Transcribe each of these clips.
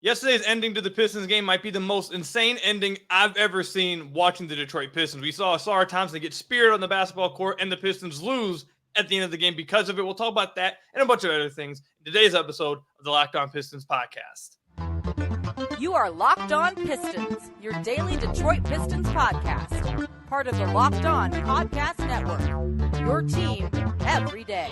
Yesterday's ending to the Pistons game might be the most insane ending I've ever seen watching the Detroit Pistons. We saw Sarah Thompson get speared on the basketball court, and the Pistons lose at the end of the game because of it. We'll talk about that and a bunch of other things in today's episode of the Locked On Pistons podcast. You are Locked On Pistons, your daily Detroit Pistons podcast. Part of the Locked On Podcast Network, your team every day.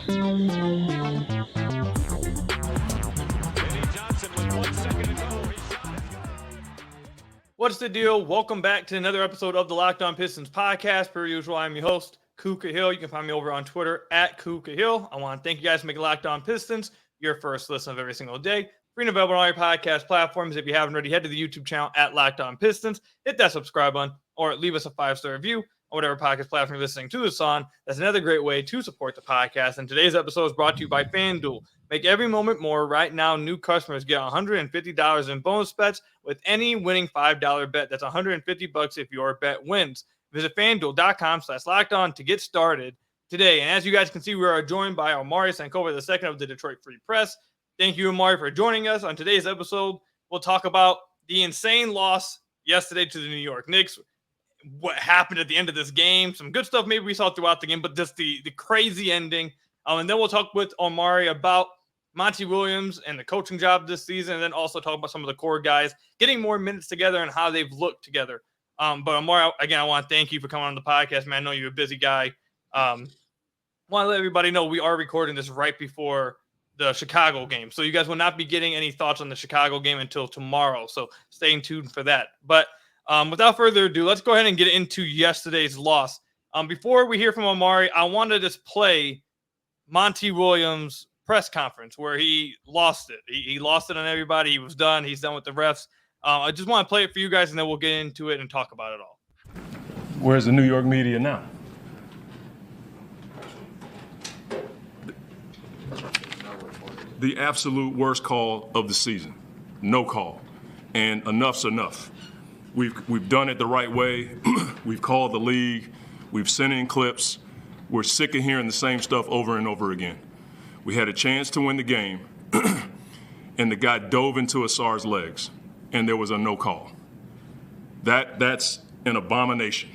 What's the deal? Welcome back to another episode of the Locked On Pistons podcast. Per usual, I'm your host, Kuka Hill. You can find me over on Twitter at Kuka Hill. I want to thank you guys for making Locked On Pistons your first listen of every single day. Free and available on all your podcast platforms. If you haven't already, head to the YouTube channel at Locked On Pistons. Hit that subscribe button or leave us a 5-star review on whatever podcast platform you're listening to this on. That's another great way to support the podcast. And today's episode is brought to you by FanDuel. Make every moment more. Right now, new customers get $150 in bonus bets with any winning $5 bet. That's $150 if your bet wins. Visit FanDuel.com/LockedOn to get started today. And as you guys can see, we are joined by Omari Sankofa II of the Detroit Free Press. Thank you, Omari, for joining us. On today's episode, we'll talk about the insane loss yesterday to the New York Knicks, what happened at the end of this game, some good stuff maybe we saw throughout the game, but just the crazy ending. And then we'll talk with Omari about Monty Williams and the coaching job this season, and then also talk about some of the core guys getting more minutes together and how they've looked together. But Omari, again, I want to thank you for coming on the podcast, man. I know you're a busy guy. Want to let everybody know we are recording this right before the Chicago game. So you guys will not be getting any thoughts on the Chicago game until tomorrow. So stay tuned for that. But without further ado, let's go ahead and get into yesterday's loss. Before we hear from Omari, I want to just play Monty Williams' press conference where he lost it. He lost it on everybody. He was done. He's done with the refs. I just want to play it for you guys, and then we'll get into it and talk about it all. Where's the New York media now? The absolute worst call of the season. No call. And enough's enough. We've done it the right way. We've called the league. We've sent in clips. We're sick of hearing the same stuff over and over again. We had a chance to win the game, and the guy dove into Asar's legs, and there was a no call. That's an abomination.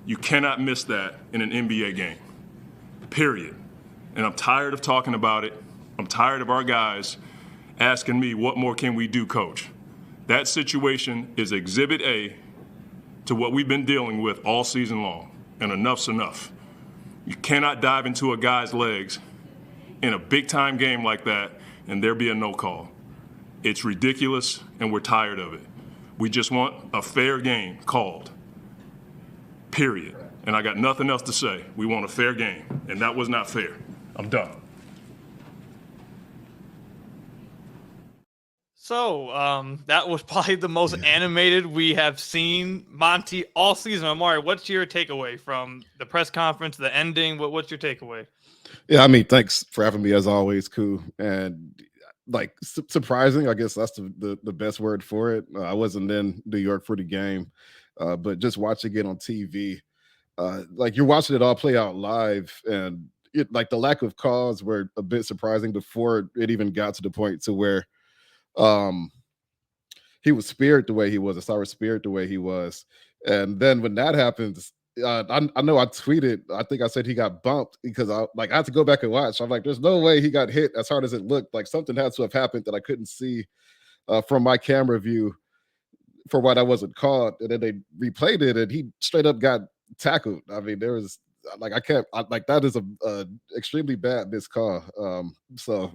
You cannot miss that in an NBA game, period. And I'm tired of talking about it. I'm tired of our guys asking me, what more can we do, coach? That situation is exhibit A to what we've been dealing with all season long, and enough's enough. You cannot dive into a guy's legs in a big-time game like that and there be a no call. It's ridiculous, and we're tired of it. We just want a fair game called, period. And I got nothing else to say. We want a fair game, and that was not fair. I'm done. So that was probably the most animated we have seen Monty all season. Omari, what's your takeaway from the press conference, the ending? What's your takeaway? Yeah, I mean, thanks for having me as always, Koo. And like surprising, I guess that's the best word for it. I wasn't in New York for the game, but just watching it on TV, like you're watching it all play out live, and like the lack of calls were a bit surprising before it even got to the point to where he was speared the way he was, Asar was speared the way he was. And then when that happens, I know I tweeted, I think I said he got bumped because I had to go back and watch. I'm like, there's no way he got hit as hard as it looked. Like something had to have happened that I couldn't see from my camera view for why that wasn't called. And then they replayed it and he straight up got tackled. I mean, there was that is a extremely bad missed call. So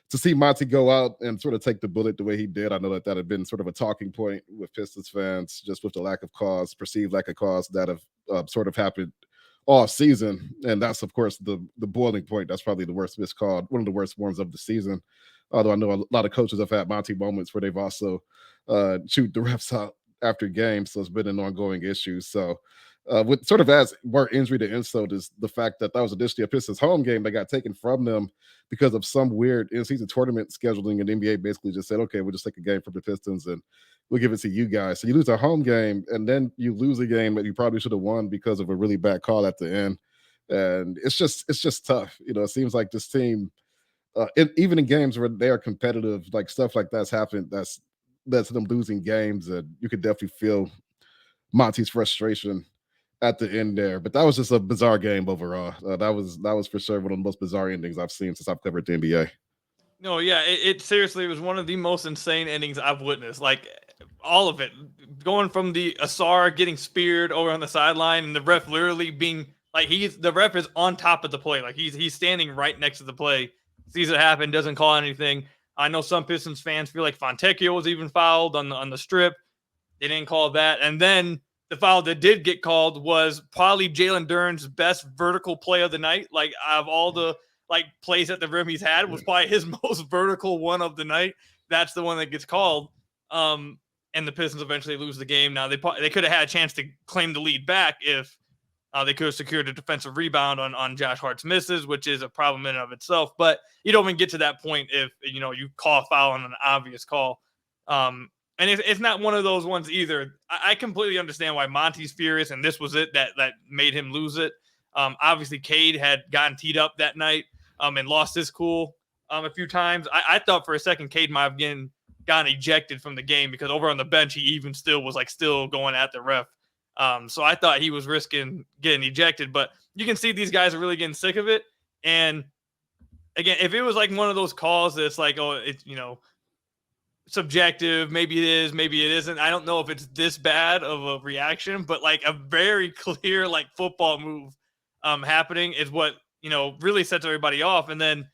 to see Monty go out and sort of take the bullet the way he did, I know that had been sort of a talking point with Pistons fans, just with the lack of calls, perceived lack of calls that have sort of happened all season. And that's, of course, the boiling point. That's probably the worst missed call, one of the worst ones of the season. Although I know a lot of coaches have had Monty moments where they've also chewed the refs out after games, so it's been an ongoing issue. So what sort of adds more injury to insult is the fact that was initially a Pistons home game that got taken from them because of some weird in-season tournament scheduling, and the NBA basically just said, okay, we'll just take a game from the Pistons and we'll give it to you guys. So you lose a home game, and then you lose a game that you probably should have won because of a really bad call at the end. And it's just tough. You know, it seems like this team, even in games where they are competitive, like stuff like that's happened. That's led to them losing games, and you could definitely feel Monty's frustration at the end there. But that was just a bizarre game overall. That was for sure one of the most bizarre endings I've seen since I've covered the NBA. No, yeah, it seriously was one of the most insane endings I've witnessed. Like all of it, going from the Asar getting speared over on the sideline, and the ref literally being like the ref is on top of the play, like he's standing right next to the play, sees it happen, doesn't call anything. I know some Pistons fans feel like Fontecchio was even fouled on the strip. They didn't call that, and then the foul that did get called was probably Jalen Duren's best vertical play of the night. Like out of all the plays at the rim he's had, was probably his most vertical one of the night. That's the one that gets called. And the Pistons eventually lose the game. Now they could have had a chance to claim the lead back if they could have secured a defensive rebound on Josh Hart's misses, which is a problem in and of itself. But you don't even get to that point if you call a foul on an obvious call. And it's not one of those ones either. I completely understand why Monty's furious, and this was it that made him lose it. Obviously, Cade had gotten teed up that night and lost his cool a few times. I thought for a second Cade might have gotten ejected from the game, because over on the bench he even still was still going at the ref. So I thought he was risking getting ejected, but you can see these guys are really getting sick of it. And again, if it was like one of those calls that's like, oh, it's subjective, maybe it is, maybe it isn't. I don't know if it's this bad of a reaction, but like a very clear football move happening is what really sets everybody off. And then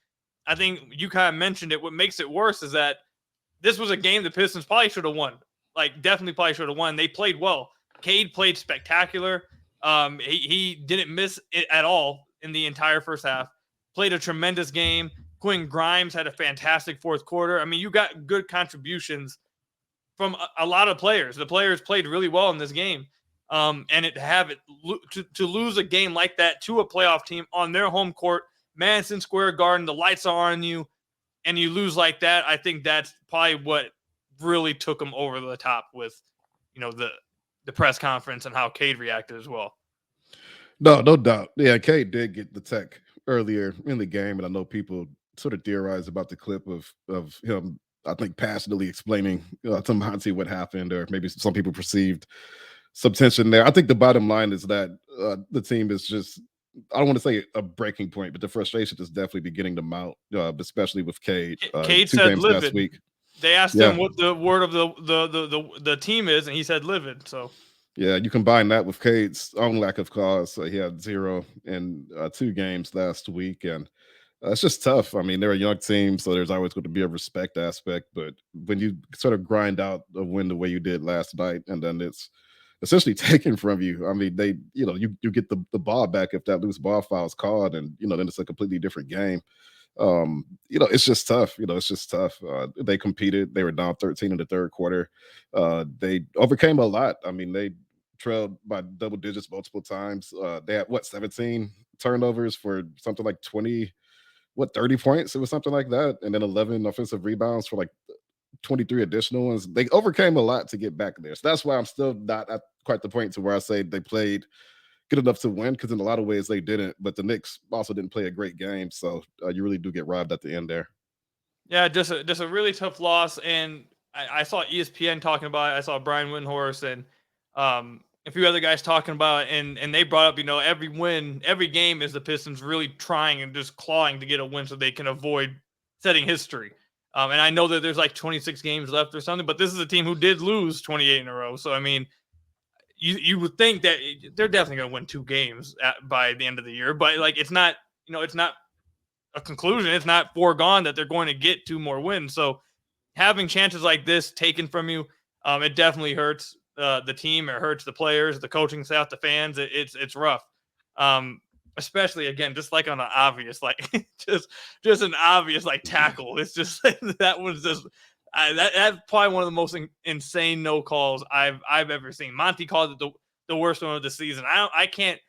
I think you kind of mentioned it. What makes it worse is that this was a game the Pistons probably should have won. Definitely probably should have won. They played well. Cade played spectacular. He didn't miss it at all in the entire first half. Played a tremendous game. Quinn Grimes had a fantastic fourth quarter. I mean, you got good contributions from a lot of players. The players played really well in this game. To lose a game like that to a playoff team on their home court, Madison Square Garden, the lights are on you, and you lose like that, I think that's probably what really took them over the top with, the press conference and how Cade reacted as well. No doubt. Yeah, Cade did get the tech earlier in the game, and I know people sort of theorized about the clip of him, I think, passionately explaining to Monty what happened, or maybe some people perceived some tension there. I think the bottom line is that the team is just, I don't want to say a breaking point, but the frustration is definitely beginning to mount, especially with Cade. Cade two said games livid. last week. They asked him what the word of the team is, and he said livid. So yeah, you combine that with Cade's own lack of cause. He had 0 in 2 games last week, and it's just tough. I mean, they're a young team, so there's always going to be a respect aspect. But when you sort of grind out a win the way you did last night, and then it's essentially taken from you. I mean, you get the ball back if that loose ball foul is called, and then it's a completely different game. It's just tough. It's just tough. They competed. They were down 13 in the third quarter. They overcame a lot. I mean, they trailed by double digits multiple times. They had 17 turnovers for something like 30 points. It was something like that, and then 11 offensive rebounds for 23 additional ones. They overcame a lot to get back there. So that's why I'm still not at quite the point to where I say they played good enough to win, because in a lot of ways they didn't. But the Knicks also didn't play a great game, so you really do get robbed at the end there. Yeah, just a really tough loss. And I saw ESPN talking about it. I saw Brian Windhorst and a few other guys talking about it, and they brought up, every game is the Pistons really trying and just clawing to get a win so they can avoid setting history. And I know that there's 26 games left or something, but this is a team who did lose 28 in a row. So, I mean, you would think that they're definitely going to win 2 games by the end of the year, but it's not, it's not a conclusion. It's not foregone that they're going to get 2 more wins. So having chances like this taken from you, it definitely hurts the team. It hurts the players, the coaching staff, the fans. It's rough. Especially again, just on an obvious, just an obvious tackle. It's just that was just that's probably one of the most insane no calls I've ever seen. Monty called it the worst one of the season. I can't.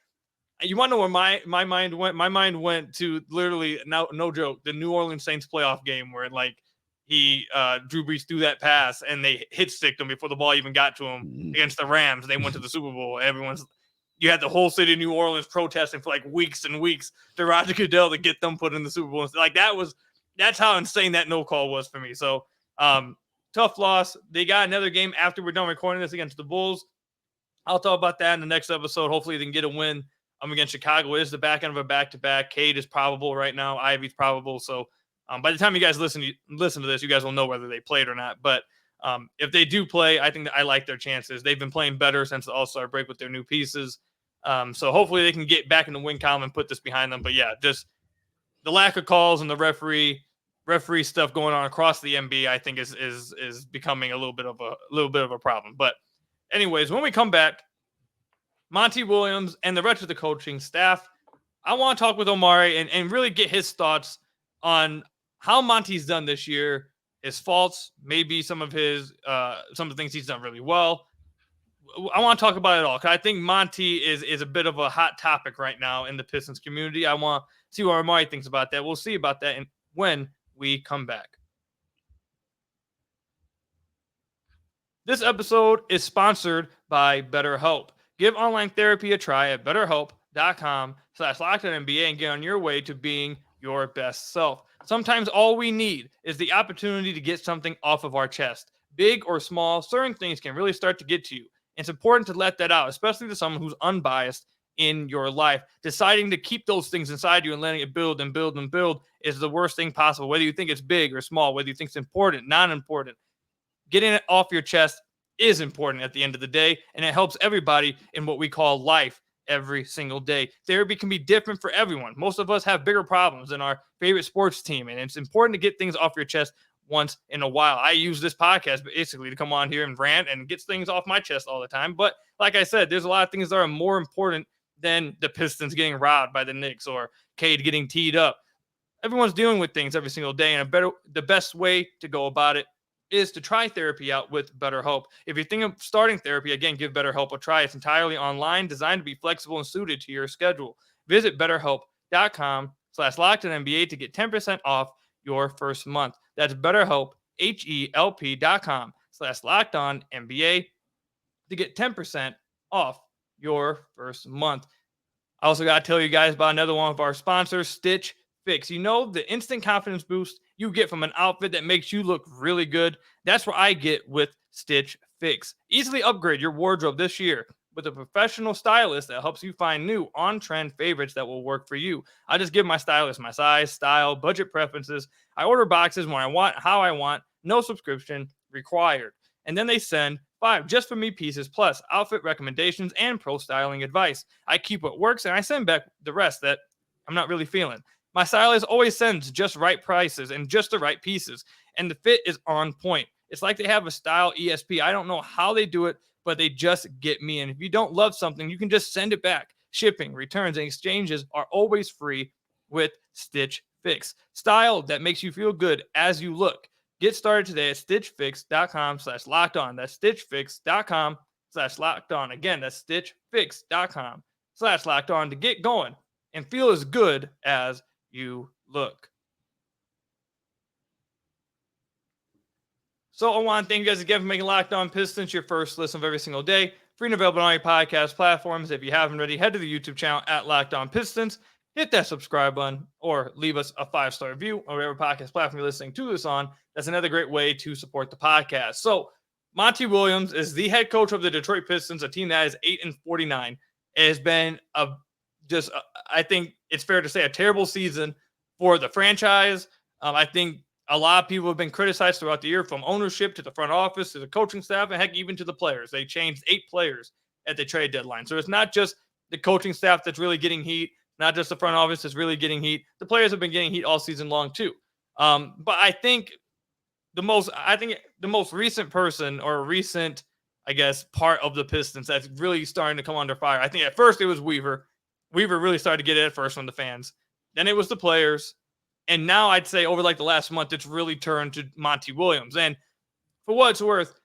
You want to know where my mind went? My mind went to literally, no joke, the New Orleans Saints playoff game where Drew Brees threw that pass and they hit sticked him before the ball even got to him against the Rams. They went to the Super Bowl. You had the whole city of New Orleans protesting for weeks and weeks to Roger Goodell to get them put in the Super Bowl. That's how insane that no call was for me. So tough loss. They got another game after we're done recording this against the Bulls. I'll talk about that in the next episode. Hopefully they can get a win against Chicago. It is the back end of a back-to-back. Cade is probable right now. Ivy's probable. So by the time you guys listen to this, you guys will know whether they played or not. But if they do play, I think that I like their chances. They've been playing better since the All-Star break with their new pieces. So hopefully they can get back in the win column and put this behind them. But yeah, just the lack of calls and the referee stuff going on across the NBA, I think is becoming a little bit of a problem. But anyways, when we come back, Monty Williams and the rest of the coaching staff, I want to talk with Omari and really get his thoughts on how Monty's done this year, his faults, maybe some of the things he's done really well. I want to talk about it all because I think Monty is a bit of a hot topic right now in the Pistons community. I want to see what Omari thinks about that. We'll see about that when we come back. This episode is sponsored by BetterHelp. Give online therapy a try at BetterHelp.com/LockedOnNBA and get on your way to being your best self. Sometimes all we need is the opportunity to get something off of our chest. Big or small, certain things can really start to get to you. It's important to let that out, especially to someone who's unbiased in your life. Deciding to keep those things inside you and letting it build and build and build is the worst thing possible. Whether you think it's big or small, whether you think it's important, non-important, getting it off your chest is important at the end of the day, and it helps everybody in what we call life every single day. Therapy can be different for everyone. Most of us have bigger problems than our favorite sports team, and it's important to get things off your chest once in a while. I use this podcast basically to come on here and rant and get things off my chest all the time. But like I said, there's a lot of things that are more important than the Pistons getting robbed by the Knicks or Cade getting teed up. Everyone's dealing with things every single day, and the best way to go about it is to try therapy out with BetterHelp. If you're thinking of starting therapy, again, give BetterHelp a try. It's entirely online, designed to be flexible and suited to your schedule. Visit BetterHelp.com/LockedOnNBA to get 10% off your first month. That's BetterHelp, HELP.com/LockedOnNBA to get 10% off your first month. I also got to tell you guys about another one of our sponsors, Stitch Fix. You know, the instant confidence boost you get from an outfit that makes you look really good. That's what I get with Stitch Fix. Easily upgrade your wardrobe this year with a professional stylist that helps you find new on-trend favorites that will work for you. I just give my stylist my size, style, budget preferences. I order boxes when I want, how I want, no subscription required. And then they send 5 just for me pieces plus outfit recommendations and pro styling advice. I keep what works and I send back the rest that I'm not really feeling. My stylist always sends just right prices and just the right pieces, and the fit is on point. It's like they have a style ESP. I don't know how they do it, but they just get me. And if you don't love something, you can just send it back. Shipping, returns, and exchanges are always free with Stitch Fix. Style that makes you feel good as you look. Get started today at StitchFix.com/LockedOn. That's StitchFix.com/LockedOn. Again, that's StitchFix.com/LockedOn to get going and feel as good as you look. So I want to thank you guys again for making Locked On Pistons your first listen of every single day. Free and available on all your podcast platforms. If you haven't already, head to the YouTube channel at Locked On Pistons. Hit that subscribe button or leave us a 5-star review on whatever podcast platform you're listening to this on. That's another great way to support the podcast. So Monty Williams is the head coach of the Detroit Pistons, a team that is 8-49. It has been I think it's fair to say, a terrible season for the franchise. I think a lot of people have been criticized throughout the year, from ownership to the front office to the coaching staff and heck, even to the players. They changed 8 players at the trade deadline. So it's not just the coaching staff that's really getting heat, not just the front office that's really getting heat. The players have been getting heat all season long too. But I think the most recent person or recent, I guess, part of the Pistons that's really starting to come under fire. I think at first it was Weaver. Weaver really started to get it at first from the fans. Then it was the players. And now I'd say over like the last month, it's really turned to Monty Williams. And for what it's worth,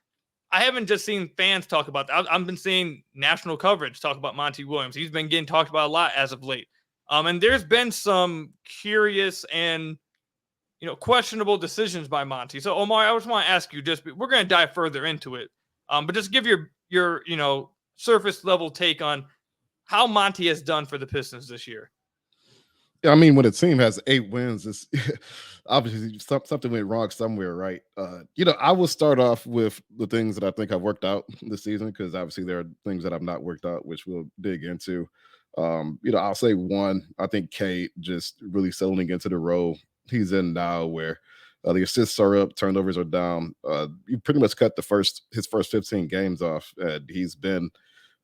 I haven't just seen fans talk about that. I've been seeing national coverage talk about Monty Williams. He's been getting talked about a lot as of late. And there's been some curious and, questionable decisions by Monty. So, Omar, I just want to ask you, we're going to dive further into it. But just give your surface level take on how Monty has done for the Pistons this year. I mean, when a team has 8 wins, obviously something went wrong somewhere, right? I will start off with the things that I think have worked out this season, because obviously there are things that have not worked out, which we'll dig into. I'll say one, I think Kate just really settling into the role he's in now, where the assists are up, turnovers are down. You pretty much cut his first 15 games off, and he's been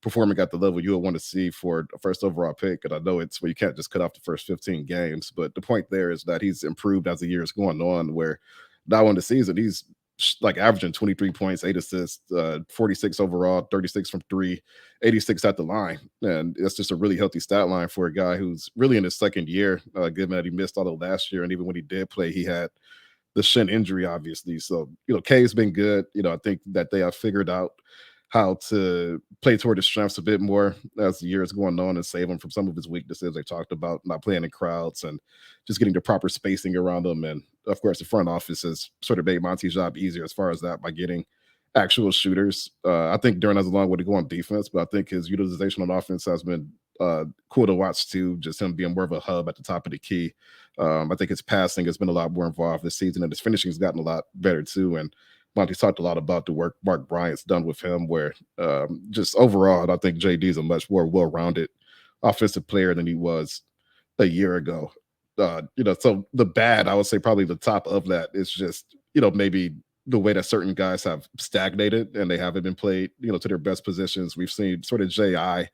performing at the level you would want to see for a first overall pick. And I know it's where you can't just cut off the first 15 games, but the point there is that he's improved as the year is going on, where now in the season, he's like averaging 23 points, 8 assists, 46 overall, 36 from three, 86 at the line. And it's just a really healthy stat line for a guy who's really in his second year, given that he missed all of last year. And even when he did play, he had the shin injury, obviously. So, K's been good. I think that they have figured out how to play toward his strengths a bit more as the year is going on and save him from some of his weaknesses. They talked about not playing in crowds and just getting the proper spacing around him. And of course, the front office has sort of made Monty's job easier as far as that by getting actual shooters. I think Duran has a long way to go on defense, but I think his utilization on offense has been cool to watch too, just him being more of a hub at the top of the key. I think his passing has been a lot more involved this season, and his finishing has gotten a lot better too. And Monty's talked a lot about the work Mark Bryant's done with him, where just overall, I think JD is a much more well-rounded offensive player than he was a year ago. So the bad, I would say probably the top of that is just, maybe the way that certain guys have stagnated and they haven't been played, to their best positions. We've seen sort of J.I.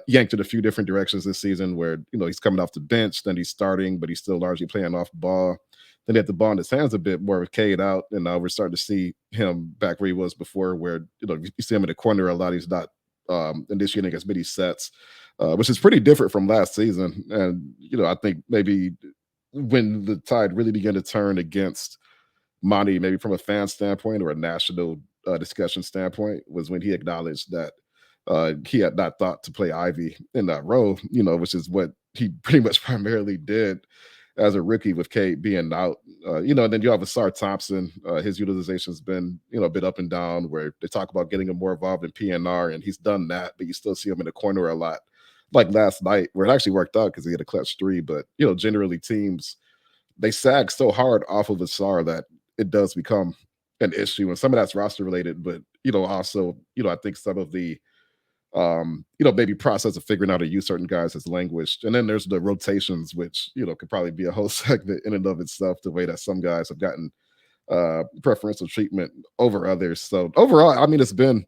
Yanked in a few different directions this season, where, he's coming off the bench, then he's starting, but he's still largely playing off ball. Then he had the ball in his hands a bit more with Cade out, and now we're starting to see him back where he was before, where you see him in the corner a lot. He's not initiating as many sets, which is pretty different from last season. And I think maybe when the tide really began to turn against Monty, maybe from a fan standpoint or a national discussion standpoint, was when he acknowledged that he had not thought to play Ivy in that role, which is what he pretty much primarily did as a rookie with Kate being out. And then you have Asar Thompson. His utilization's been, a bit up and down, where they talk about getting him more involved in PNR, and he's done that, but you still see him in the corner a lot. Like last night, where it actually worked out because he had a clutch three. But, generally teams, they sag so hard off of Asar that it does become an issue. And some of that's roster related, but, also, I think some of the maybe process of figuring out how to use certain guys has languished. And then there's the rotations, which, could probably be a whole segment in and of itself, the way that some guys have gotten preferential treatment over others. So overall, I mean, it's been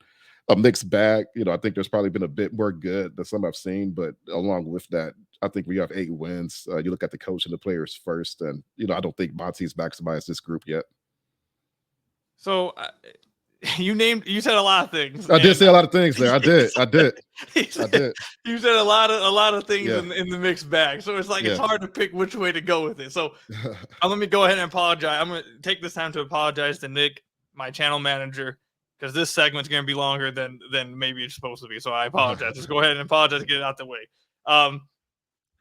a mixed bag. I think there's probably been a bit more good than some I've seen, but along with that, I think we have 8 wins. You look at the coach and the players first, and, I don't think Monty's maximized this group yet. So you said a lot of things. I did say a lot of things there. I did. You said a lot of things in the mixed bag. So it's like it's hard to pick which way to go with it. So let me go ahead and apologize. I'm going to take this time to apologize to Nick, my channel manager, because this segment's going to be longer than maybe it's supposed to be. So I apologize. Just go ahead and apologize to get it out the way.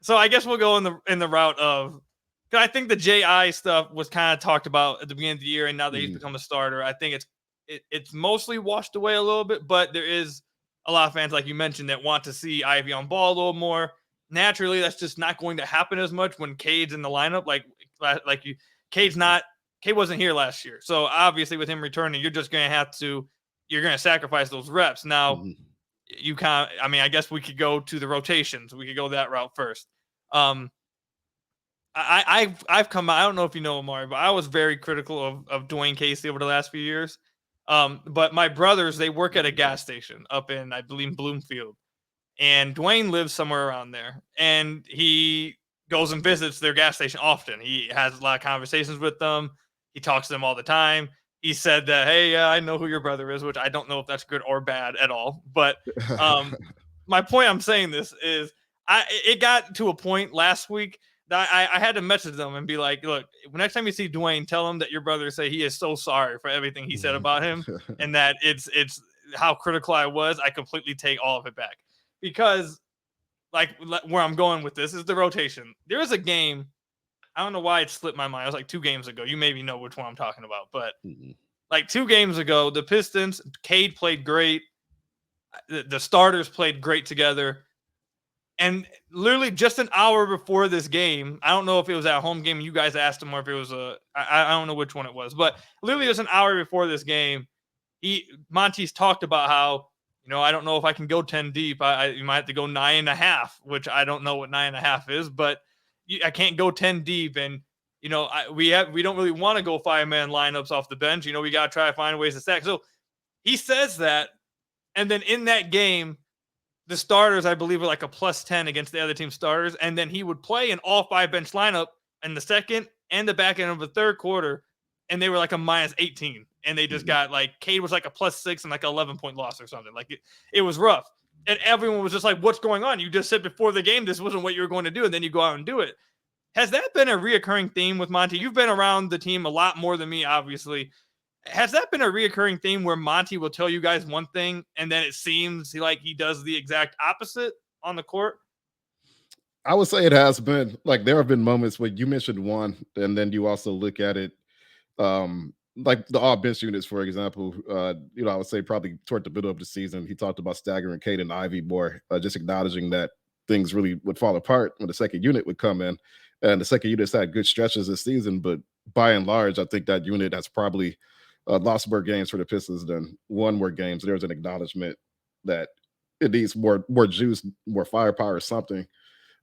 So I guess we'll go in the route of, because I think the JI stuff was kind of talked about at the beginning of the year, and now that he's become a starter, I think it's mostly washed away a little bit, but there is a lot of fans, like you mentioned, that want to see Ivy on ball a little more. Naturally, that's just not going to happen as much when Cade's in the lineup. Cade wasn't here last year. So obviously with him returning, you're going to sacrifice those reps. Now I guess we could go to the rotations. We could go that route first. I've come out, I don't know if you know Omari, but I was very critical of Dwayne Casey over the last few years. But my brothers, they work at a gas station up in, I believe, Bloomfield. And Dwayne lives somewhere around there. And he goes and visits their gas station often. He has a lot of conversations with them. He talks to them all the time. He said that, hey, I know who your brother is, which I don't know if that's good or bad at all. But my point I'm saying this is it got to a point last week that I had to message them and be like, look, next time you see Dwayne, tell him that your brother say he is so sorry for everything he said about him, and that it's how critical I was. I completely take all of it back, because like where I'm going with this is the rotation. There was a game, I don't know why it slipped my mind. It was like 2 games ago. You maybe know which one I'm talking about, but like 2 games ago, the Pistons, Cade played great. The starters played great together. And literally just an hour before this game, I don't know if it was at home game and you guys asked him or if it was I don't know which one it was, but literally just an hour before this game, Monty's talked about how, I don't know if I can go 10 deep. You might have to go 9.5, which I don't know what 9.5 is, but I can't go 10 deep. And, we don't really want to go 5-man lineups off the bench. We got to try to find ways to stack. So he says that. And then in that game, the starters, I believe, were like a +10 against the other team starters. And then he would play an all 5 bench lineup in the second and the back end of the third quarter. And they were like a -18. And they just got like, Cade was like a +6 and like an 11-point loss or something. Like it was rough. And everyone was just like, what's going on? You just said before the game, this wasn't what you were going to do. And then you go out and do it. Has that been a reoccurring theme with Monty? You've been around the team a lot more than me, obviously. Has that been a reoccurring theme where Monty will tell you guys one thing and then it seems like he does the exact opposite on the court? I would say it has been. Like, there have been moments where you mentioned one, and then you also look at it, like the all bench units, for example. I would say probably toward the middle of the season, he talked about staggering Cade and Ivy more, just acknowledging that things really would fall apart when the second unit would come in. And the second unit's had good stretches this season, but by and large, I think that unit has probably lost more games for the Pistons than won more games. There's an acknowledgement that it needs more juice, more firepower, or something.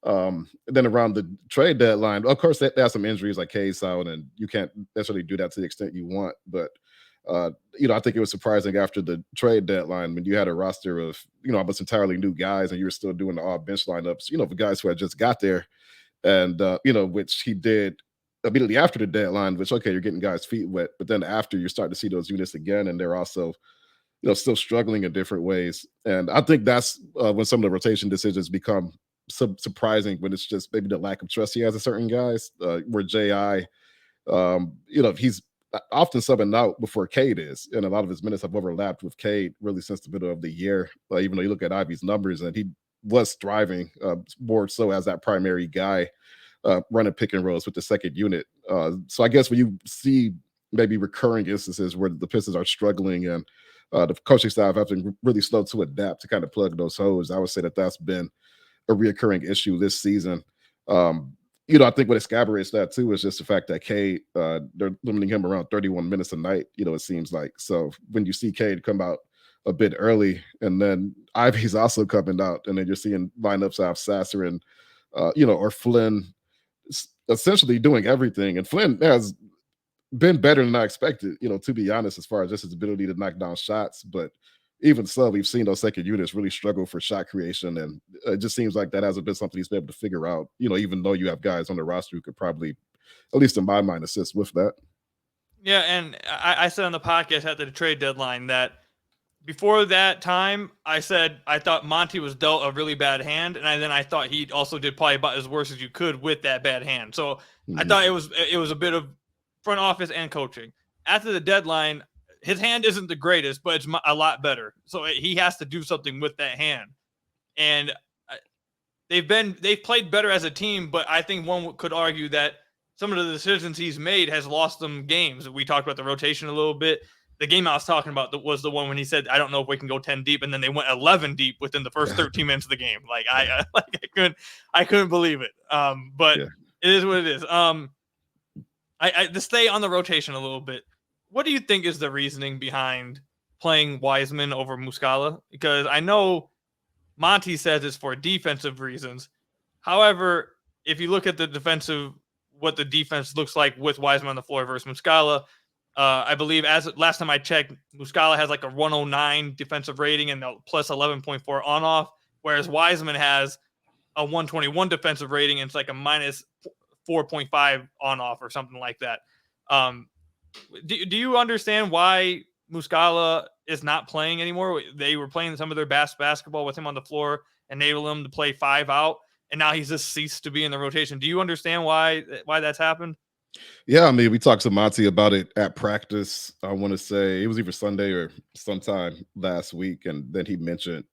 Then around the trade deadline, of course, they have some injuries like Cade's out, and you can't necessarily do that to the extent you want. But I think it was surprising after the trade deadline when you had a roster of almost entirely new guys, and you were still doing the all bench lineups. For guys who had just got there, and which he did immediately after the deadline. Which, okay, you're getting guys' feet wet, but then after you start to see those units again, and they're also still struggling in different ways. And I think that's when some of the rotation decisions become surprising, when it's just maybe the lack of trust he has in certain guys, where J.I., he's often subbing out before Cade is, and a lot of his minutes have overlapped with Cade really since the middle of the year. Even though you look at Ivy's numbers, and he was thriving more so as that primary guy running pick and rolls with the second unit. So I guess when you see maybe recurring instances where the Pistons are struggling and the coaching staff have been really slow to adapt to kind of plug those holes, I would say that that's been a reoccurring issue this season. I think what exacerbates that too is just the fact that Cade, they're limiting him around 31 minutes a night, it seems like. So when you see Cade come out a bit early, and then Ivy's also coming out, and then you're seeing lineups have Sasser and, or Flynn essentially doing everything. And Flynn has been better than I expected, to be honest, as far as just his ability to knock down shots. But even so, we've seen those second units really struggle for shot creation, and it just seems like that hasn't been something he's been able to figure out, even though you have guys on the roster who could probably, at least in my mind, assist with that. Yeah, and I said on the podcast after the trade deadline that before that time, I said I thought Monty was dealt a really bad hand, and then I thought he also did probably about as worse as you could with that bad hand. So I thought it was a bit of front office and coaching. After the deadline, his hand isn't the greatest, but it's a lot better. So he has to do something with that hand. And they've played better as a team, but I think one could argue that some of the decisions he's made has lost them games. We talked about the rotation a little bit. The game I was talking about was the one when he said, I don't know if we can go 10 deep. And then they went 11 deep within the first 13 minutes of the game. Like I couldn't believe it. But It is what it is. To stay on the rotation a little bit, what do you think is the reasoning behind playing Wiseman over Muscala? Because I know Monty says it's for defensive reasons. However, if you look at what the defense looks like with Wiseman on the floor versus Muscala, I believe last time I checked, Muscala has like a 109 defensive rating and a plus 11.4 on off, whereas Wiseman has a 121 defensive rating and it's like a minus 4.5 on off or something like that. Do you understand why Muscala is not playing anymore? They were playing some of their best basketball with him on the floor, enable him to play 5 out, and now he's just ceased to be in the rotation. Do you understand why that's happened? Yeah, I mean, we talked to Monty about it at practice. I want to say it was either Sunday or sometime last week, and then he mentioned,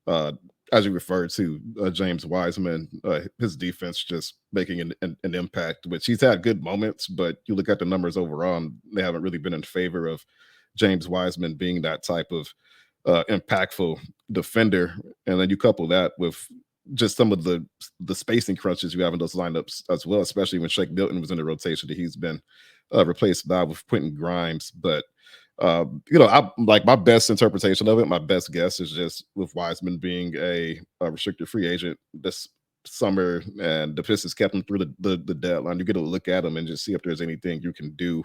as you referred to, James Wiseman, his defense just making an impact, which he's had good moments, but you look at the numbers overall, and they haven't really been in favor of James Wiseman being that type of impactful defender. And then you couple that with just some of the spacing crunches you have in those lineups as well, especially when Shake Milton was in the rotation that he's been replaced by with Quentin Grimes. But I like my best interpretation of it. My best guess is just with Wiseman being a restricted free agent this summer, and the Pistons kept him through the deadline. You get to look at him and just see if there's anything you can do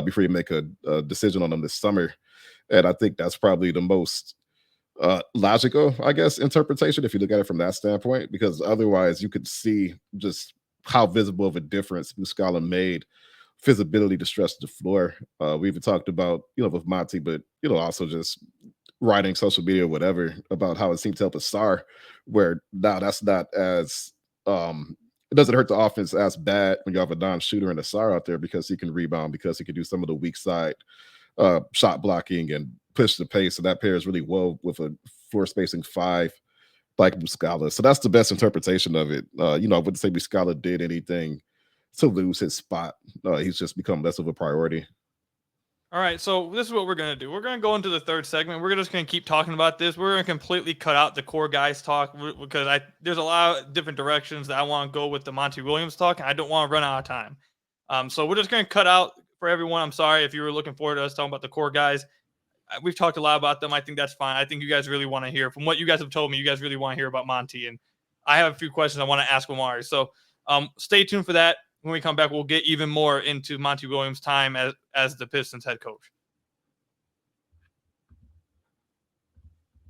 before you make a decision on him this summer. And I think that's probably the most logical, I guess, interpretation if you look at it from that standpoint, because otherwise you could see just how visible of a difference Muscala made for his ability to stretch the floor. We even talked about, with Monty, but, also just writing social media or whatever about how it seemed to help a star, where now that's not as, it doesn't hurt the offense as bad when you have a non-shooter and a star out there, because he can rebound, because he can do some of the weak side shot blocking and push the pace. So that pairs really well with a floor spacing 5 like Muscala. So that's the best interpretation of it. I wouldn't say Muscala did anything to lose his spot. He's just become less of a priority. All right, so this is what we're going to do. We're going to go into the third segment. We're just going to keep talking about this. We're going to completely cut out the core guys talk, because there's a lot of different directions that I want to go with the Monty Williams talk, and I don't want to run out of time. So we're just going to cut out for everyone. I'm sorry if you were looking forward to us talking about the core guys. We've talked a lot about them. I think that's fine. I think you guys really want to hear from what you guys have told me. You guys really want to hear about Monty, and I have a few questions I want to ask Omari. So stay tuned for that. When we come back, we'll get even more into Monty Williams' time as the Pistons head coach.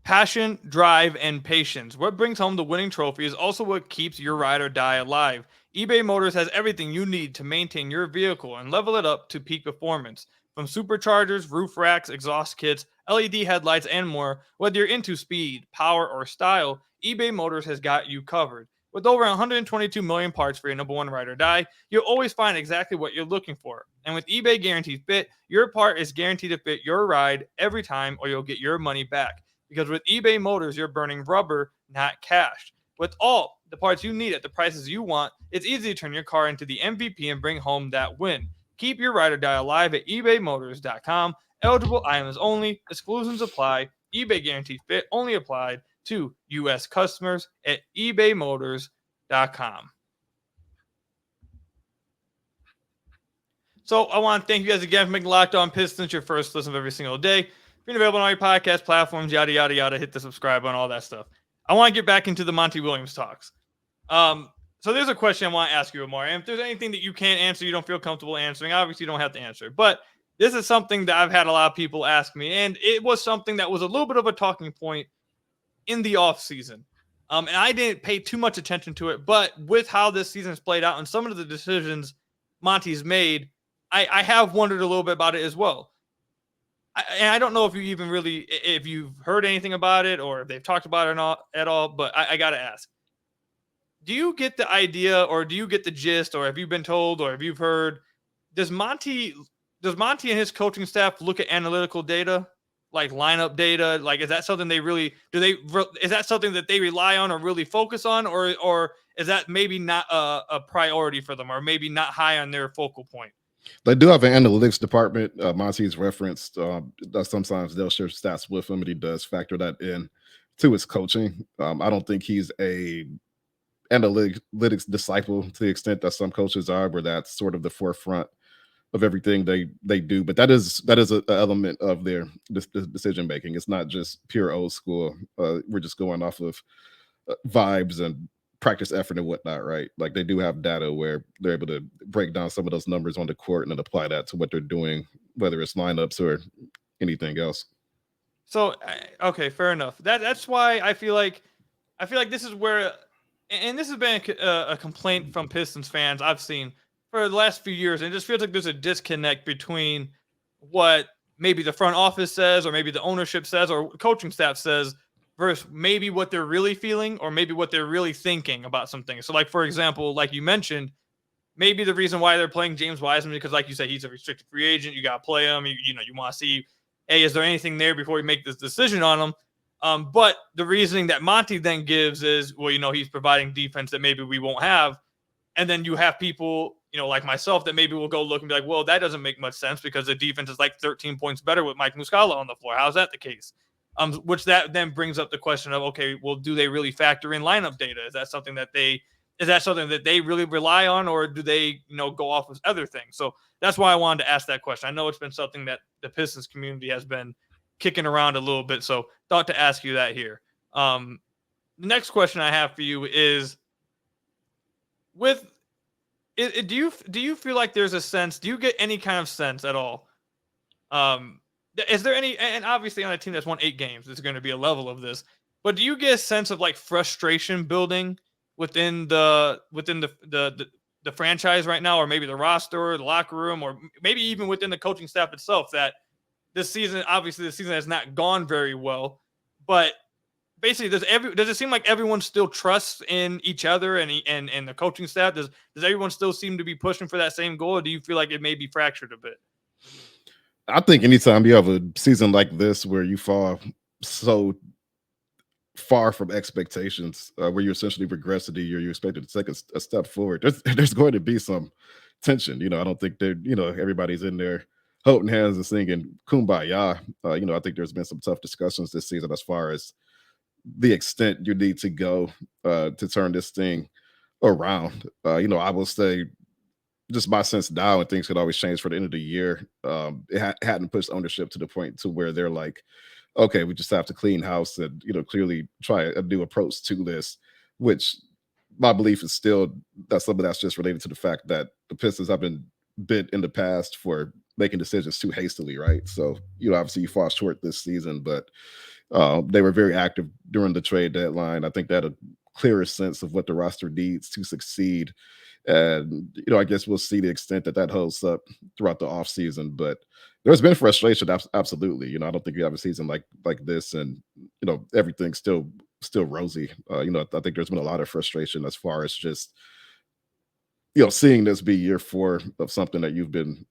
Passion, drive, and patience. What brings home the winning trophy is also what keeps your ride or die alive. eBay Motors has everything you need to maintain your vehicle and level it up to peak performance. From superchargers, roof racks, exhaust kits, LED headlights, and more, whether you're into speed, power, or style, eBay Motors has got you covered. With over 122 million parts for your number one ride or die, you'll always find exactly what you're looking for. And with eBay Guaranteed Fit, your part is guaranteed to fit your ride every time, or you'll get your money back. Because with eBay Motors, you're burning rubber, not cash. With all the parts you need at the prices you want, it's easy to turn your car into the MVP and bring home that win. Keep your ride or die alive at ebaymotors.com. Eligible items only. Exclusions apply. eBay Guaranteed Fit only applied to U.S. customers at ebaymotors.com. So I want to thank you guys again for making Locked On Pistons your first listen of every single day. If you're available on all your podcast platforms, yada, yada, yada, hit the subscribe button, all that stuff. I want to get back into the Monty Williams talks. So there's a question I want to ask you, Omari. And if there's anything that you can't answer, you don't feel comfortable answering, obviously you don't have to answer. But this is something that I've had a lot of people ask me, and it was something that was a little bit of a talking point in the offseason. And I didn't pay too much attention to it, but with how this season's played out and some of the decisions Monty's made, I have wondered a little bit about it as well. And I don't know if if you've heard anything about it or if they've talked about it or not at all, but I got to ask. Do you get the idea, or do you get the gist, or have you been told, or have you heard, does Monty and his coaching staff look at analytical data, like lineup data? Like, is that something is that something that they rely on or really focus on, or is that maybe not a priority for them, or maybe not high on their focal point? They do have an analytics department. Monty's referenced. Sometimes they'll share stats with him, and he does factor that in to his coaching. I don't think he's a analytics disciple to the extent that some coaches are, where that's sort of the forefront of everything they do. But that is an element of their decision making. It's not just pure old school. We're just going off of vibes and practice effort and whatnot, right? Like, they do have data where they're able to break down some of those numbers on the court and then apply that to what they're doing, whether it's lineups or anything else. So, okay, fair enough. That's why I feel like this is where, and this has been a complaint from Pistons fans I've seen for the last few years, and it just feels like there's a disconnect between what maybe the front office says, or maybe the ownership says, or coaching staff says, versus maybe what they're really feeling, or maybe what they're really thinking about some things. So, like, for example, like you mentioned, maybe the reason why they're playing James Wiseman, because like you said, he's a restricted free agent. You got to play him. You want to see, hey, is there anything there before we make this decision on him? But the reasoning that Monty then gives is, well, he's providing defense that maybe we won't have. And then you have people, like myself, that maybe will go look and be like, well, that doesn't make much sense because the defense is like 13 points better with Mike Muscala on the floor. How's that the case? Which that then brings up the question of, okay, well, do they really factor in lineup data? Is that something that they really rely on, or do they, go off with other things? So that's why I wanted to ask that question. I know it's been something that the Pistons community has been kicking around a little bit, so thought to ask you that here. The next question I have for you is, do you feel like there's a sense? Do you get any kind of sense at all? Is there any? And obviously, on a team that's won 8 games, there's going to be a level of this. But do you get a sense of like frustration building within the franchise right now, or maybe the roster, or the locker room, or maybe even within the coaching staff itself, that this season, obviously, the season has not gone very well, but basically, does it seem like everyone still trusts in each other and the coaching staff? Does everyone still seem to be pushing for that same goal, or do you feel like it may be fractured a bit? I think anytime you have a season like this where you fall so far from expectations, where you essentially regress to the year you expected to take a step forward, there's going to be some tension. I don't think everybody's in there holding hands and singing kumbaya. I think there's been some tough discussions this season as far as the extent you need to go to turn this thing around. I will say, just my sense now, and things could always change for the end of the year. It hadn't pushed ownership to the point to where they're like, okay, we just have to clean house and clearly try a new approach to this. Which my belief is still that some of that's just related to the fact that the Pistons have been bit in the past for making decisions too hastily, right? So obviously you fall short this season, but they were very active during the trade deadline. I think they had a clearer sense of what the roster needs to succeed. And, I guess we'll see the extent that holds up throughout the offseason. But there's been frustration, absolutely. I don't think you have a season like this and, everything's still rosy. I think there's been a lot of frustration as far as just, seeing this be year 4 of something that you've been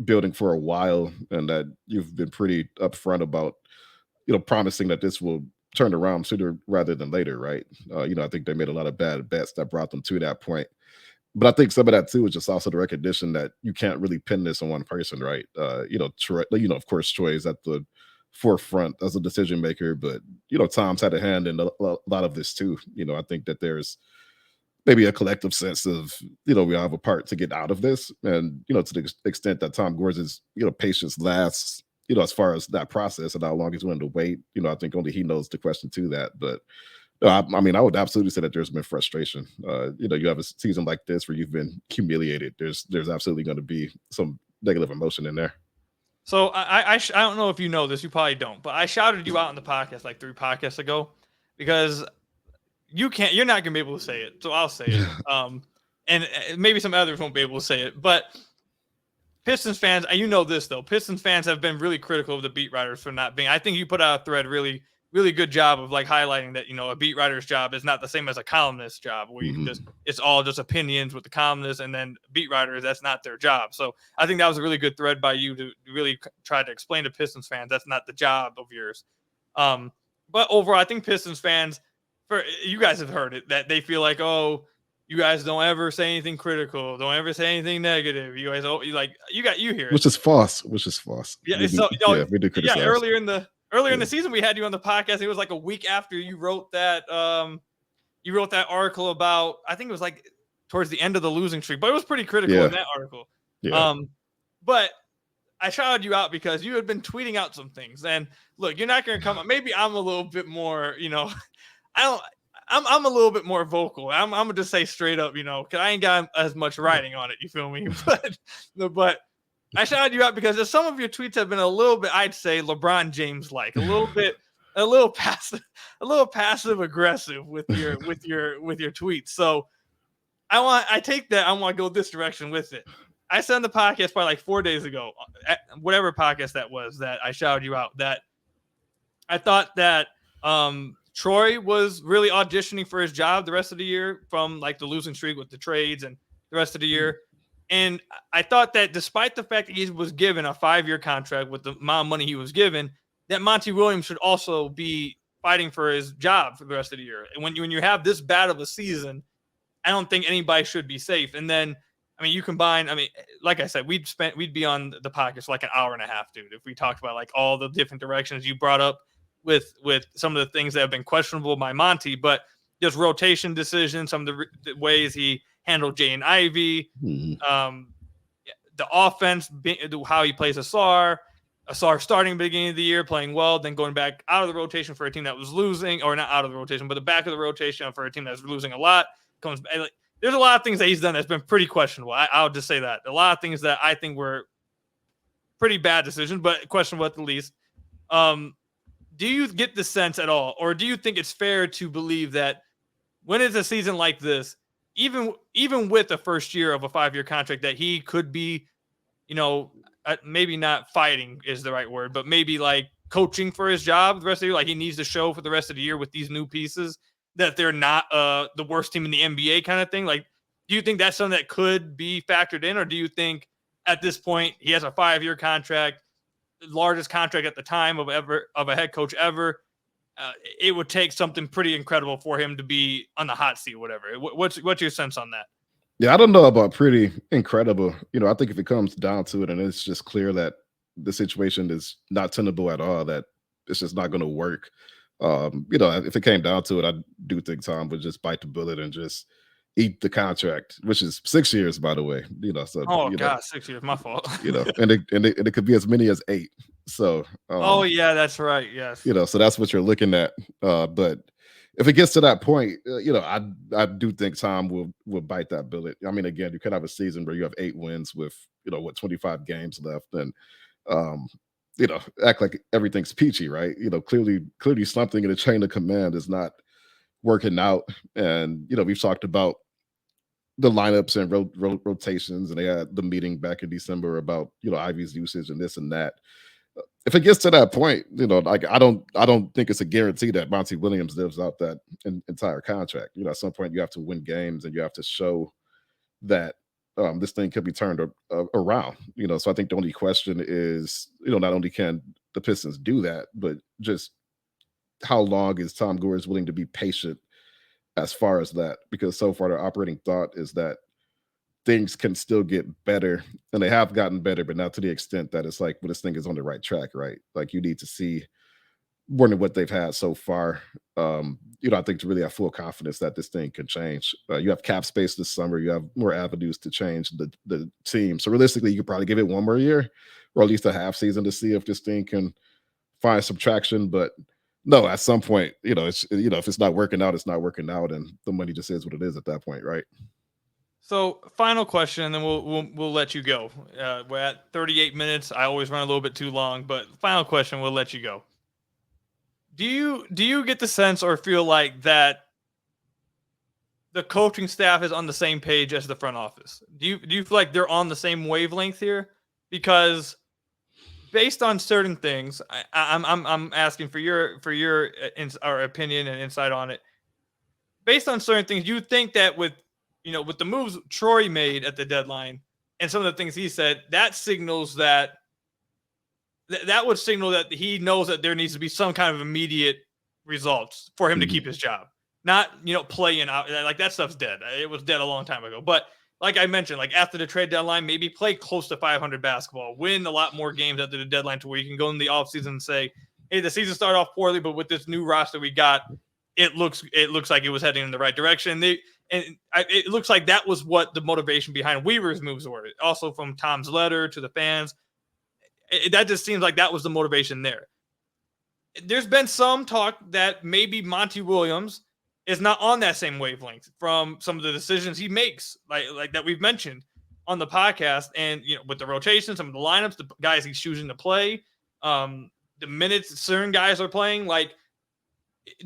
building for a while and that you've been pretty upfront about, promising that this will turn around sooner rather than later, right? I think they made a lot of bad bets that brought them to that point. But I think some of that too is just also the recognition that you can't really pin this on one person, right? Troy, of course, Troy is at the forefront as a decision maker, but Tom's had a hand in a lot of this too. I think that there's maybe a collective sense of we all have a part to get out of this, and to the extent that Tom Gores' patience lasts, as far as that process and how long he's willing to wait, I think only he knows the question to that. But I would absolutely say that there's been frustration. You have a season like this where you've been humiliated. There's absolutely going to be some negative emotion in there. So I don't know if you know this, you probably don't, but I shouted you out on the podcast like 3 podcasts ago because you're not gonna be able to say it, so I'll say it. And maybe some others won't be able to say it, but Pistons fans, this though, Pistons fans have been really critical of the beat writers for not being. I think you put out a thread really good job of like highlighting that a beat writer's job is not the same as a columnist's job, where you can it's all just opinions with the columnists, and then beat writers, that's not their job. So I think that was a really good thread by you to really try to explain to Pistons fans that's not the job of yours. But overall, I think Pistons fans, you guys have heard it, that they feel like, oh, you guys don't ever say anything critical, don't ever say anything negative. You guys, you hear it, which is false. Yeah, we do criticize. Yeah, earlier in the season, we had you on the podcast. It was like a week after you wrote that article about, I think it was like towards the end of the losing streak, but it was pretty critical in that article. Yeah. But I shouted you out because you had been tweeting out some things. And look, you're not going to come up. Maybe I'm a little bit more, I'm a little bit more vocal. I'm gonna just say straight up, because I ain't got as much writing on it. You feel me? But I shouted you out because some of your tweets have been a little bit, I'd say, LeBron James-like, a little passive aggressive with your tweets. So I want to go this direction with it. I said on the podcast probably like 4 days ago, whatever podcast that was, that I shouted you out, that I thought that Troy was really auditioning for his job the rest of the year from like the losing streak with the trades and the rest of the year. And I thought that despite the fact that he was given a 5-year contract with the amount of money he was given, that Monty Williams should also be fighting for his job for the rest of the year. And when you have this bad of a season, I don't think anybody should be safe. And then, you combine, like I said, we'd be on the podcast for like an hour and a half, dude, if we talked about like all the different directions you brought up. with some of the things that have been questionable by Monty, but just rotation decisions, some of the ways he handled Jay and Ivy, the offense, how he plays Asar starting beginning of the year, playing well, then going back out of the rotation for a team that was losing, or not out of the rotation, but the back of the rotation for a team that's losing a lot. There's a lot of things that he's done that's been pretty questionable. I'll just say that. A lot of things that I think were pretty bad decisions, but questionable at the least. Do you get the sense at all, or do you think it's fair to believe that when it's a season like this, even with the first year of a 5-year contract, that he could be, maybe not fighting is the right word, but maybe like coaching for his job the rest of the year? Like he needs to show for the rest of the year with these new pieces that they're not the worst team in the NBA kind of thing. Like, do you think that's something that could be factored in, or do you think at this point he has a 5-year contract, largest contract at the time of a head coach ever? It would take something pretty incredible for him to be on the hot seat, whatever. What's your sense on that? Yeah, I don't know about pretty incredible. I think if it comes down to it and it's just clear that the situation is not tenable at all, that it's just not going to work. If it came down to it, I do think Tom would just bite the bullet and just eat the contract, which is 6 years, by the way. So God, 6 years, my fault. And it could be as many as 8. So yeah, that's right. Yes. So that's what you're looking at. But if it gets to that point, I do think Tom will bite that bullet. I mean, again, you could have a season where you have 8 wins with 25 games left, and act like everything's peachy, right? Clearly something in the chain of command is not working out. And we've talked about the lineups and rotations, and they had the meeting back in December about Ivy's usage and this and that. If it gets to that point, like I don't think it's a guarantee that Monty Williams lives out that entire contract. At some point you have to win games and you have to show that this thing could be turned around. So I think the only question is, not only can the Pistons do that, but just how long is Tom Gores willing to be patient as far as that? Because so far their operating thought is that things can still get better, and they have gotten better, but not to the extent that it's like, well, this thing is on the right track, right? Like you need to see more than what they've had so far. I think to really have full confidence that this thing can change. You have cap space this summer. You have more avenues to change the team. So realistically, you could probably give it one more year, or at least a half season, to see if this thing can find some traction. But no, at some point, it's if it's not working out, it's not working out, and the money just is what it is at that point, right? So, final question, and then we'll let you go. We're at 38 minutes. I always run a little bit too long, but final question, we'll let you go. Do you get the sense or feel like that the coaching staff is on the same page as the front office? Do you feel like they're on the same wavelength here? Because based on certain things, I'm asking for your opinion and insight on it. Based on certain things, you think that with the moves Troy made at the deadline and some of the things he said, that signals that would signal that he knows that there needs to be some kind of immediate results for him to keep his job. Not, playing out. Like that stuff's dead. It was dead a long time ago. But like I mentioned, like after the trade deadline, maybe play close to 500 basketball, win a lot more games after the deadline to where you can go in the offseason and say, hey, the season started off poorly, but with this new roster we got, it looks like it was heading in the right direction. It looks like that was what the motivation behind Weaver's moves were. Also from Tom's letter to the fans, that just seems like that was the motivation there. There's been some talk that maybe Monty Williams is not on that same wavelength from some of the decisions he makes, like that we've mentioned on the podcast, and with the rotation, some of the lineups, the guys he's choosing to play, the minutes certain guys are playing. Like,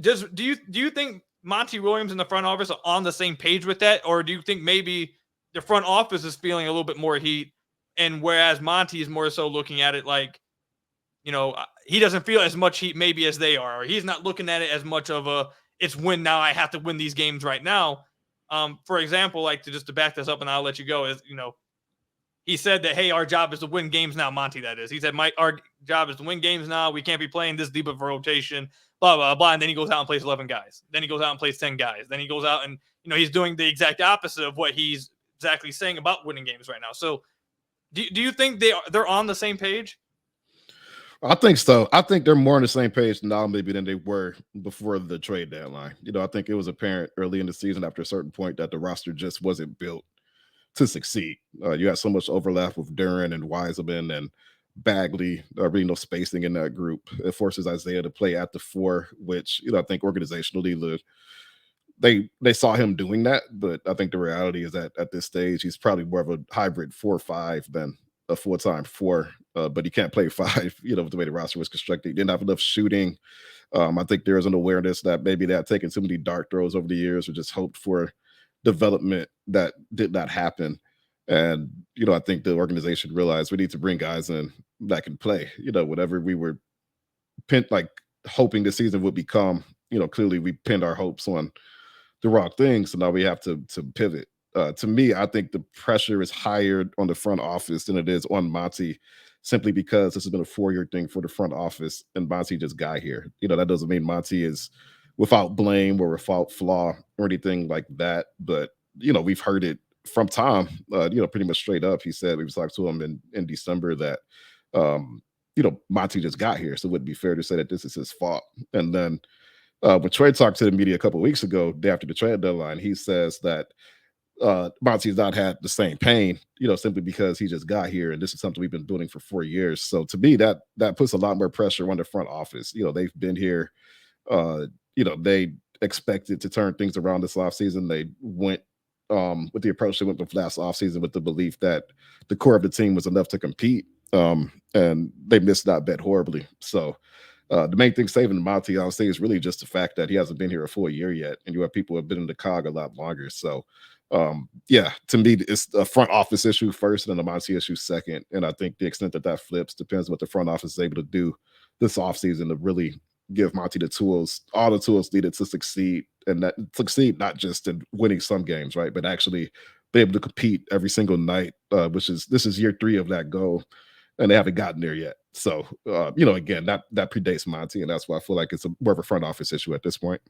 do you think Monty Williams and the front office are on the same page with that, or do you think maybe the front office is feeling a little bit more heat, and whereas Monty is more so looking at it like, he doesn't feel as much heat maybe as they are, or he's not looking at it as much of a, it's win now, I have to win these games right now. For example, like to back this up and I'll let you go, is, he said that, hey, our job is to win games now, Monty, that is. He said, our job is to win games now. We can't be playing this deep of a rotation, blah, blah, blah. And then he goes out and plays 11 guys. Then he goes out and plays 10 guys. Then he goes out and, he's doing the exact opposite of what he's exactly saying about winning games right now. So do you think they're on the same page? I think so. I think they're more on the same page now, maybe than they were before the trade deadline. I think it was apparent early in the season after a certain point that the roster just wasn't built to succeed. You had so much overlap with Duran and Wiseman and Bagley, really no spacing in that group. It forces Isaiah to play at the 4, which I think organizationally they saw him doing that, but I think the reality is that at this stage he's probably more of a hybrid 4-5 than a full-time 4. But he can't play 5, with the way the roster was constructed. He didn't have enough shooting. I think there is an awareness that maybe they had taken too many dart throws over the years or just hoped for development that did not happen. And, I think the organization realized we need to bring guys in that can play. Whatever we were hoping the season would become, clearly we pinned our hopes on the wrong thing. So now we have to pivot. To me, I think the pressure is higher on the front office than it is on Monty, simply because this has been a 4-year thing for the front office, and Monty just got here. That doesn't mean Monty is without blame or without flaw or anything like that. But we've heard it from Tom, pretty much straight up. He said, we was talking to him in December that Monty just got here, so it wouldn't be fair to say that this is his fault. And then when Trey talked to the media a couple of weeks ago, day after the trade deadline, he says that Monty's not had the same pain, simply because he just got here, and this is something we've been building for 4 years. So to me, that puts a lot more pressure on the front office. They've been here. They expected to turn things around this offseason. They went with the approach they went with last offseason with the belief that the core of the team was enough to compete, and they missed that bet horribly. So the main thing saving Monty, I'll say, is really just the fact that he hasn't been here a full year yet, and you have people who have been in the cog a lot longer. So to me, it's a front office issue first and then a Monty issue second. And I think the extent that flips depends on what the front office is able to do this offseason to really give Monty all the tools needed to succeed, and that succeed not just in winning some games, right, but actually be able to compete every single night, this is year 3 of that goal, and they haven't gotten there yet. So, again, that predates Monty, and that's why I feel like it's more of a front office issue at this point.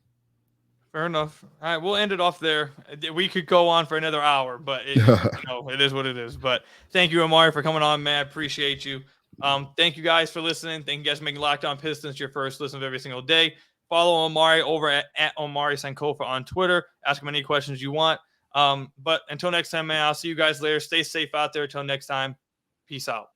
Fair enough. All right, we'll end it off there. We could go on for another hour, but it is what it is. But thank you, Omari, for coming on, man. Appreciate you. Thank you guys for listening. Thank you guys for making Locked On Pistons your first listen of every single day. Follow Omari over at Omari Sankofa on Twitter. Ask him any questions you want. But until next time, man, I'll see you guys later. Stay safe out there. Until next time, peace out.